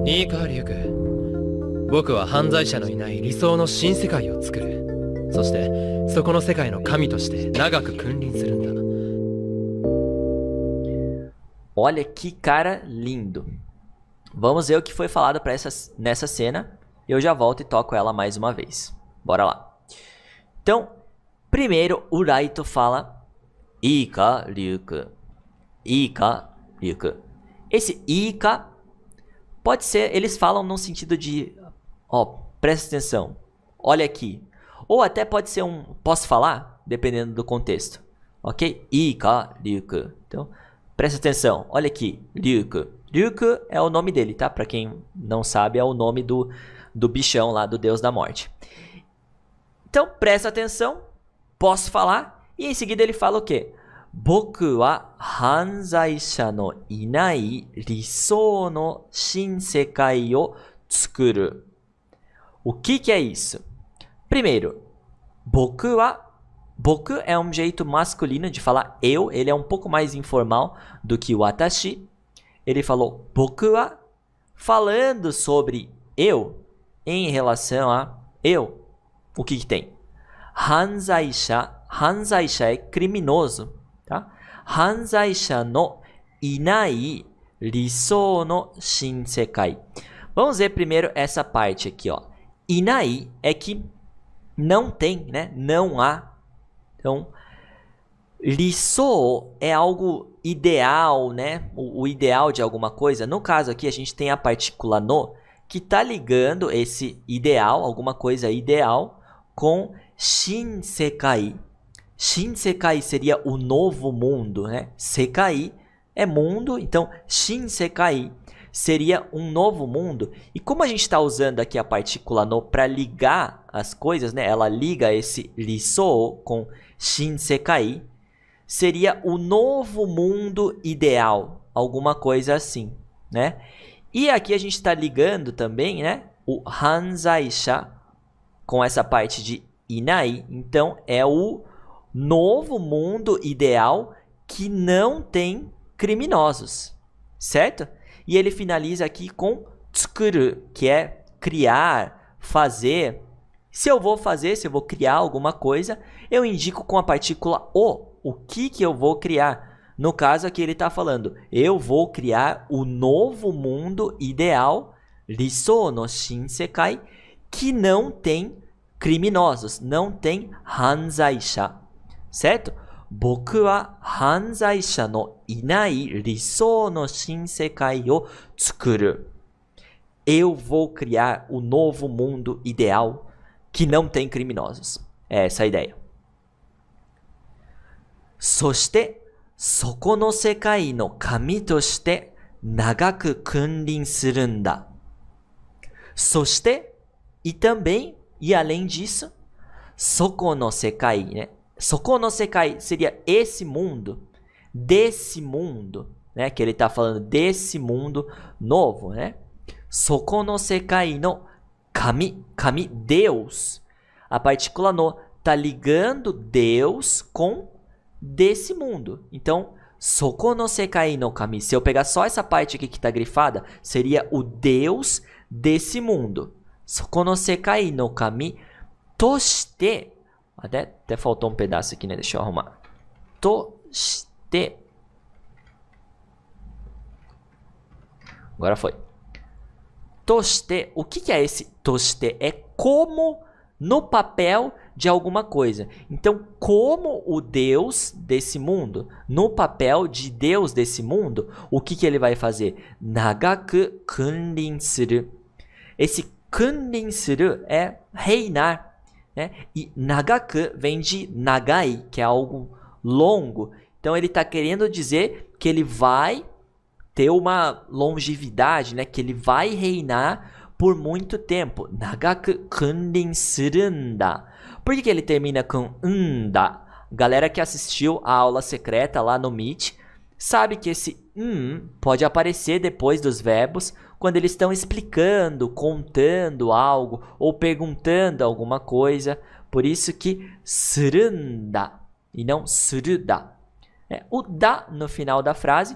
いいか、リュウク。僕は犯罪者のいない理想の新世界を作る。そしてそこの世界の神として長く君臨するんだ。Olha que cara lindo. Vamos ver o que foi falado nessa cena. Eu já volto e toco ela mais uma vez. Bora lá. Então, primeiro o Raito fala Ika, Ryuku. Ika, Ryuku. Esse Ika pode ser, eles falam no sentido de, presta atenção, olha aqui. Ou até pode ser um, posso falar? Dependendo do contexto. Ok? Ika, Ryuku. Então, presta atenção, olha aqui, Ryuku. Ryuku é o nome dele, tá? Pra quem não sabe, é o nome do bichão lá, do deus da morte. Então, presta atenção, posso falar? E em seguida ele fala o quê? Boku wa hanzaisha no inai risou no shinsekai o tsukuru. O que é isso? Primeiro, boku wa. Boku é um jeito masculino de falar eu. Ele é um pouco mais informal do que watashi. Ele falou boku wa, falando sobre eu em relação a eu. O que tem? Hanzaisha. Hanzaisha é criminoso. Tá? Hanzaisha no inai risou no shinsekai. Vamos ver primeiro essa parte aqui, ó. Inai é que não tem, né? Não há. Então, risou é algo ideal, né? O ideal de alguma coisa. No caso aqui, a gente tem a partícula no, que está ligando esse ideal, alguma coisa ideal, com shinsekai. Shinsekai seria o novo mundo, né? Sekai é mundo, então shinsekai seria um novo mundo. E como a gente está usando aqui a partícula no para ligar as coisas, né? Ela liga esse risou com shinsekai, seria o novo mundo ideal, alguma coisa assim, né? E aqui a gente está ligando também, né? O hanzaisha com essa parte de inai, então é o novo mundo ideal que não tem criminosos, certo? E ele finaliza aqui com tsukuru, que é criar, fazer. Se eu vou fazer, se eu vou criar alguma coisa, eu indico com a partícula o que eu vou criar. No caso aqui ele está falando, eu vou criar o novo mundo ideal, risou no shinsekai, que não tem criminosos, não tem hanzaisha. Certo? Boku wa hanzaisha no inai risou no shinsekai o tsukuru. Eu vou criar o novo mundo ideal que não tem criminosos. É essa a ideia. Soshite, soko no sekai no kami toshite nagaku kunrin suru n da. Soshite, e também, e além disso, soko no sekai, né? Soko no sekai seria esse mundo, desse mundo, né? Que ele está falando desse mundo novo, né? Soko no sekai no kami, kami, Deus. A partícula no está ligando Deus com desse mundo. Então, soko no sekai no kami, se eu pegar só essa parte aqui que está grifada, seria o Deus desse mundo. Soko no sekai no kami toshite. Até faltou um pedaço aqui, né? Deixa eu arrumar. Toshite. Agora foi. Toshite. O que é esse toshite? É como no papel de alguma coisa. Então, como o Deus desse mundo, no papel de Deus desse mundo, o que ele vai fazer? Nagaku kunrin suru. Esse kunrin suru é reinar. Né? E nagaku vem de nagai, que é algo longo. Então ele está querendo dizer que ele vai ter uma longevidade, né? Que ele vai reinar por muito tempo. Nagaku kunrin suru n da. Por que ele termina com nda? Galera que assistiu a aula secreta lá no Meet sabe que esse pode aparecer depois dos verbos quando eles estão explicando, contando algo ou perguntando alguma coisa. Por isso que surunda e não suruda. O da no final da frase,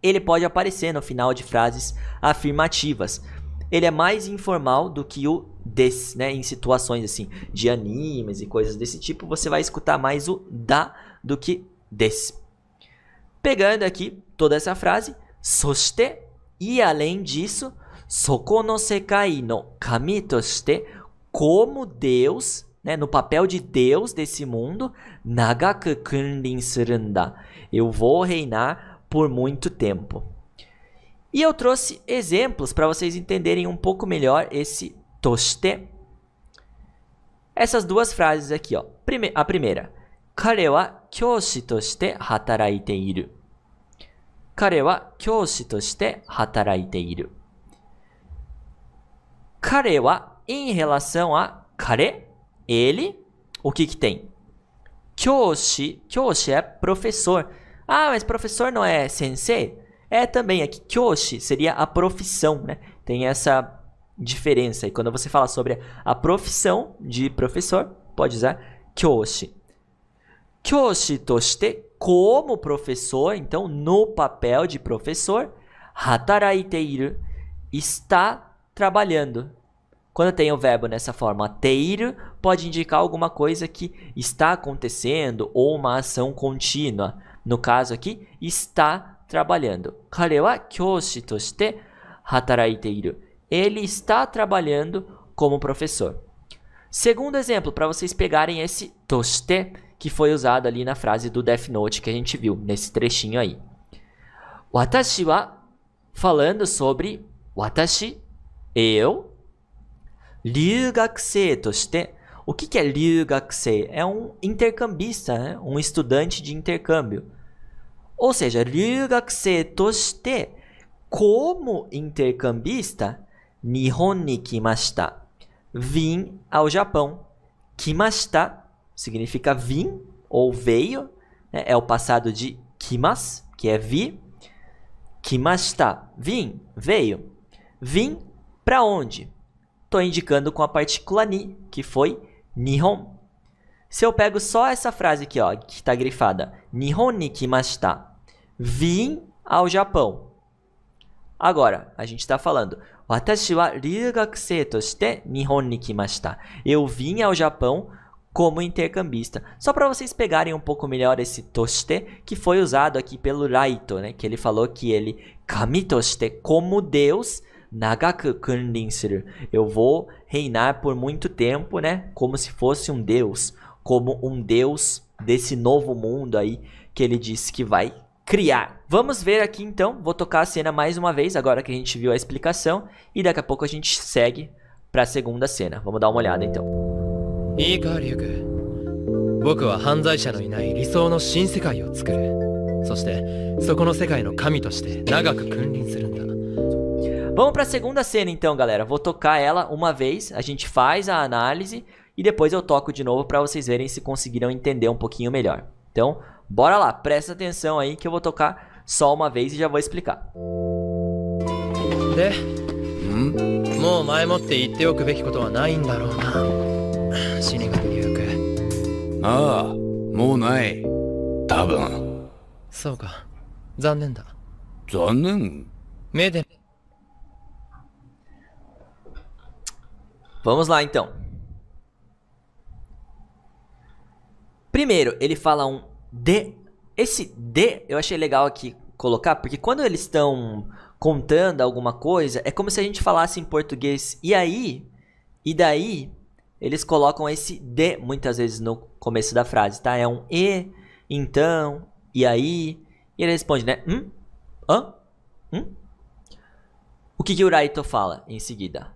ele pode aparecer no final de frases afirmativas. Ele é mais informal do que o des, né? Em situações assim de animes e coisas desse tipo, você vai escutar mais o da do que des. Pegando aqui toda essa frase, soshite, e além disso, soko no sekai no kami toshite, como Deus, né, no papel de Deus desse mundo, nagaku kunrin surunda, eu vou reinar por muito tempo. E eu trouxe exemplos para vocês entenderem um pouco melhor esse toshite. Essas duas frases aqui, ó. A primeira, kare wa kyoushi toshite hataraite iru. Kare wa kyoushi toshite hataraite iru. Kare wa, em relação a kare, ele, o que que tem? Kyoshi, kyoshi é professor. Ah, mas professor não é sensei? É também, aqui kyoshi seria a profissão, né? Tem essa diferença aí. Quando você fala sobre a profissão de professor, pode usar kyoshi. Kyoshi toshite, como professor, então no papel de professor, hataraite iru, está trabalhando. Quando tem o verbo nessa forma, teiru, pode indicar alguma coisa que está acontecendo ou uma ação contínua. No caso aqui, está trabalhando. Kare wa kyoshi toshite hataraite iru. Ele está trabalhando como professor. Segundo exemplo, para vocês pegarem esse toshite, que foi usado ali na frase do Death Note que a gente viu, nesse trechinho aí. Watashi wa, falando sobre watashi, eu, ryugakusei toshite. O que é ryugakusei? É um intercambista, né? Um estudante de intercâmbio. Ou seja, ryugakusei toshite, como intercambista, Nihon ni kimashita. Vim ao Japão. Kimashita significa vim ou veio, né? É o passado de kimas, que é vir. Kimashita, vim, veio. Vim para onde? Estou indicando com a partícula ni, que foi Nihon. Se eu pego só essa frase aqui, ó, que está grifada, Nihon ni kimashita, vim ao Japão. Agora, a gente está falando, Watashi wa ryugakusei toshite Nihon ni kimashita. Eu vim ao Japão como intercambista. Só para vocês pegarem um pouco melhor esse toshite, que foi usado aqui pelo Raito, né? Que ele falou que ele, kami toshite, como Deus, nagaku kunrin suru. Eu vou reinar por muito tempo, né? Como se fosse um Deus. Como um Deus desse novo mundo aí que ele disse que vai criar. Vamos ver aqui então, vou tocar a cena mais uma vez, agora que a gente viu a explicação, e daqui a pouco a gente segue para a segunda cena. Vamos dar uma olhada então. いいかリュウク、僕は犯罪者のいない理想の新世界を作る。そしてそこの世界の神として長く君臨するんだ。 Vamos para a segunda cena então, galera. Vou tocar ela uma vez, a gente faz a análise e depois eu toco de novo para vocês verem se conseguiram entender um pouquinho melhor. Então, bora lá, presta atenção aí que eu vou tocar só uma vez e já vou explicar. で、もう前もって言っておくべきことはないんだろうな。死神リュウク。ああ、もうない。多分。そうか、残念だ。残念。目で。 Vamos lá então. Primeiro, ele fala um de. Esse de eu achei legal aqui colocar, porque quando eles estão contando alguma coisa, é como se a gente falasse em português e aí, e daí, eles colocam esse de muitas vezes no começo da frase, tá? É um e, então, e aí, e ele responde, né? Hã? O que o Raito fala em seguida?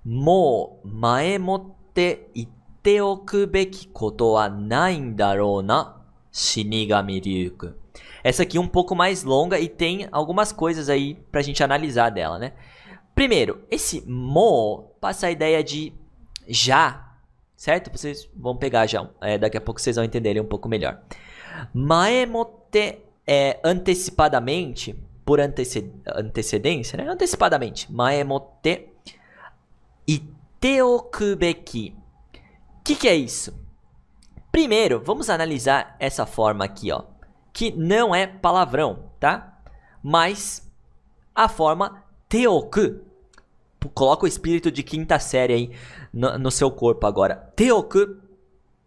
Mo mae motte itte oku beki koto wa nai n darou na, Shinigami Ryuku. Essa aqui é um pouco mais longa e tem algumas coisas aí pra gente analisar dela, né? Primeiro, esse mo passa a ideia de já, certo? Vocês vão pegar já, daqui a pouco vocês vão entenderem um pouco melhor. Mae motte é antecipadamente, por antecedência, né? Antecipadamente. Mae motte itte oku beki. O que é isso? Primeiro, vamos analisar essa forma aqui, ó, que não é palavrão, tá? mas a forma teoku. Coloca o espírito de quinta série aí no seu corpo agora. Teoku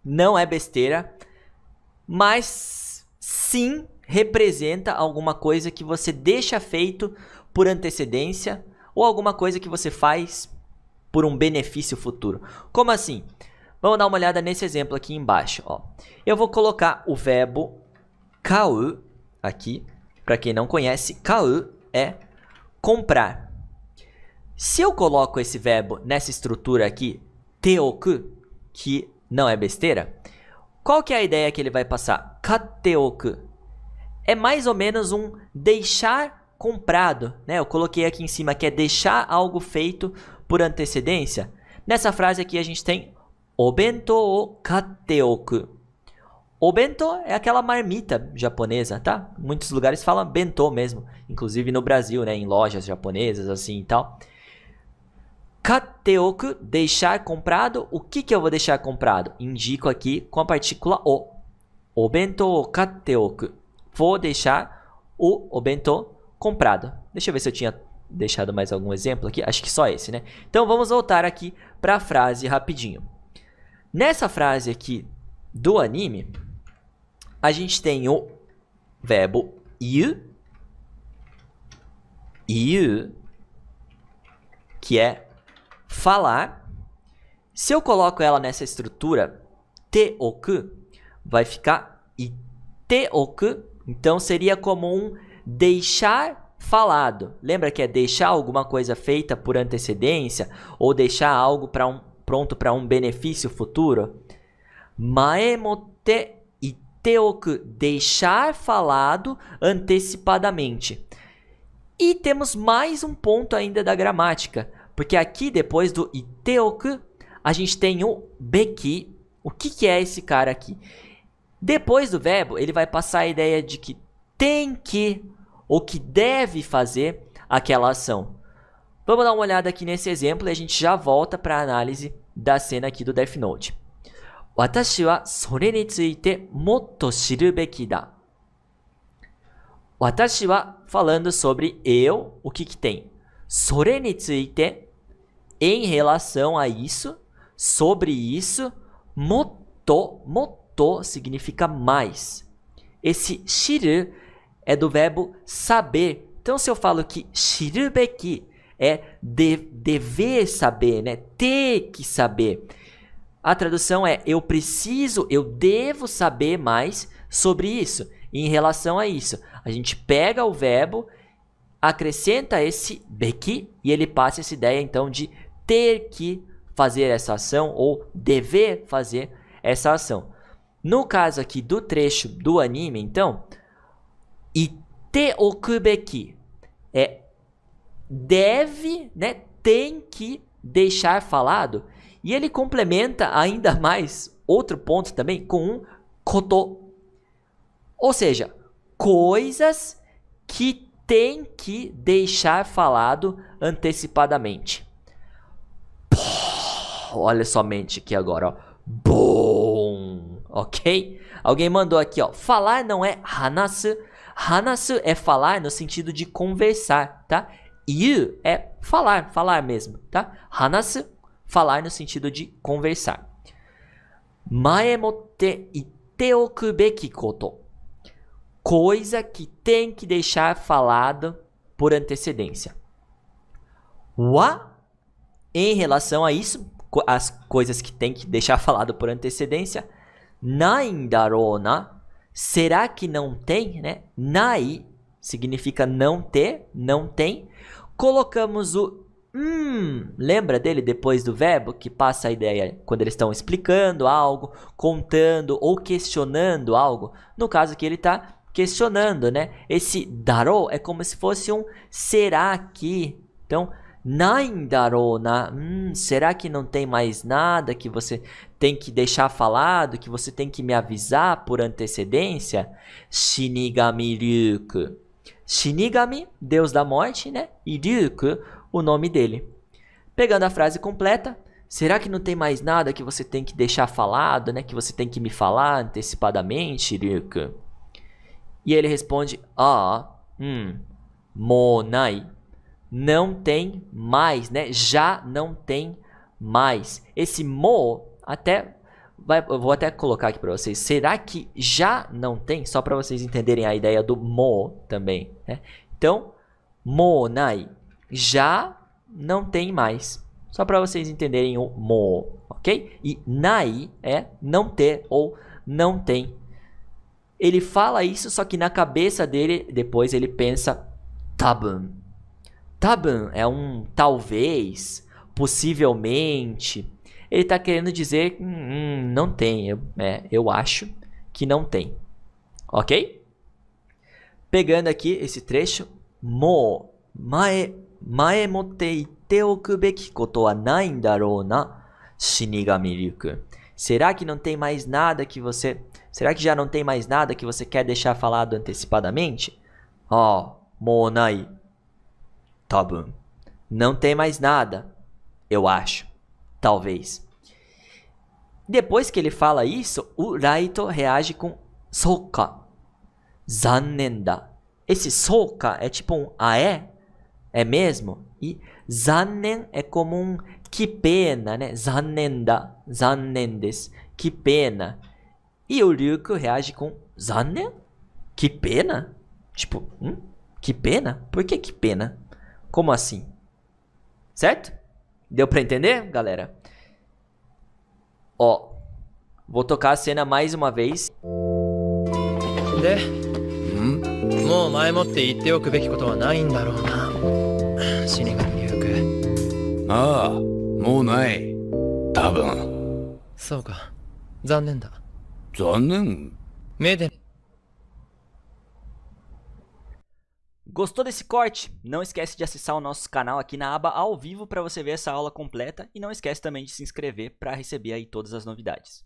não é besteira, mas sim representa alguma coisa que você deixa feito por antecedência ou alguma coisa que você faz por um benefício futuro. Como assim? Vamos dar uma olhada nesse exemplo aqui embaixo. Ó. Eu vou colocar o verbo kau aqui. Para quem não conhece, kau é comprar. Se eu coloco esse verbo nessa estrutura aqui, teoku, que não é besteira, qual que é a ideia que ele vai passar? Kateoku. É mais ou menos um deixar comprado, né? Eu coloquei aqui em cima que é deixar algo feito por antecedência. Nessa frase aqui a gente tem obento o kateoku. Obento é aquela marmita japonesa, tá? Muitos lugares falam bentô mesmo, inclusive no Brasil, né? Em lojas japonesas assim e tal. Kateoku, deixar comprado. O que eu vou deixar comprado? Indico aqui com a partícula o. Obento o kateoku. Vou deixar o obento comprado. Deixa eu ver se eu tinha deixado mais algum exemplo aqui. Acho que só esse, né? Então vamos voltar aqui para a frase rapidinho. Nessa frase aqui do anime, a gente tem o verbo iu, que é falar. Se eu coloco ela nessa estrutura teoku, vai ficar iteoku. Então seria como um deixar falado. Lembra que é deixar alguma coisa feita por antecedência ou deixar algo pronto para um benefício futuro? Maemote iteoku, deixar falado antecipadamente. E temos mais um ponto ainda da gramática, porque aqui depois do iteoku, a gente tem o beki. O que é esse cara aqui? Depois do verbo, ele vai passar a ideia de que tem que ou que deve fazer aquela ação. Vamos dar uma olhada aqui nesse exemplo e a gente já volta para a análise da cena aqui do Death Note. Watashi wa sore ni tsuite motto shiru beki da. Watashi wa falando sobre eu, o que tem? Sore ni tsuite, em relação a isso, sobre isso, motto significa mais. Esse shiru é do verbo saber. Então, se eu falo que shirubeki é dever saber, né? Ter que saber. A tradução é eu preciso, eu devo saber mais sobre isso. E em relação a isso, a gente pega o verbo, acrescenta esse beki e ele passa essa ideia então de ter que fazer essa ação ou dever fazer essa ação. No caso aqui do trecho do anime, então, iteokubeki é deve, né, tem que deixar falado. E ele complementa ainda mais outro ponto também com um koto. Ou seja, coisas que tem que deixar falado antecipadamente. Olha somente aqui agora, ó. Bom, ok? Alguém mandou aqui, ó. Falar não é hanasu. Hanasu é falar no sentido de conversar, tá? Iu é falar mesmo, tá? Hanasu, falar no sentido de conversar. Maemotte iteokubeki koto. Coisa que tem que deixar falado por antecedência. Wa, em relação a isso, as coisas que tem que deixar falado por antecedência. Naindarou na, será que não tem, né? Nai significa não ter, não tem. Colocamos o lembra dele depois do verbo que passa a ideia quando eles estão explicando algo, contando ou questionando algo. No caso aqui ele está questionando, né? Esse darou é como se fosse um será que. Então, naindarou na, será que não tem mais nada que você tem que deixar falado, que você tem que me avisar por antecedência? Shinigami Ryuku. Shinigami, deus da morte, né? E Ryuku, o nome dele. Pegando a frase completa, será que não tem mais nada que você tem que deixar falado, né? Que você tem que me falar antecipadamente, Ryuku? E ele responde, もうない. Não tem mais, né? Já não tem mais. Esse mo eu vou até colocar aqui para vocês. Será que já não tem? Só para vocês entenderem a ideia do mo também, né? Então, mo nai, já não tem mais. Só para vocês entenderem o mo, ok? E nai é não ter ou não tem. Ele fala isso, só que na cabeça dele, depois ele pensa tabun. Tabun é um talvez, possivelmente. Ele está querendo dizer não tem. Eu acho que não tem. Ok? Pegando aqui esse trecho. Mou mae motte itte oku beki koto wa nai n darou na, Shinigami Ryuku. Será que não tem mais nada que você... Será que já não tem mais nada que você quer deixar falado antecipadamente? Mou nai. Tabun. Não tem mais nada. Eu acho. Talvez. Depois que ele fala isso, o Raito reage com Souka. Zannen da. Esse Souka é tipo um é? É mesmo? E zannen é como um que pena, né? Zannen da. Zannen desu. Que pena. E o Ryuko reage com zannen? Que pena? Tipo, que pena? Por que pena? Como assim? Certo? Deu pra entender, galera? Vou tocar a cena mais uma vez. で、もう前もって言っておくべきことはないんだろうな、死神龍君。ああ、もうない。多分。そうか、残念だ。残念。目で。 Gostou desse corte? Não esquece de acessar o nosso canal aqui na aba ao vivo para você ver essa aula completa e não esquece também de se inscrever para receber aí todas as novidades.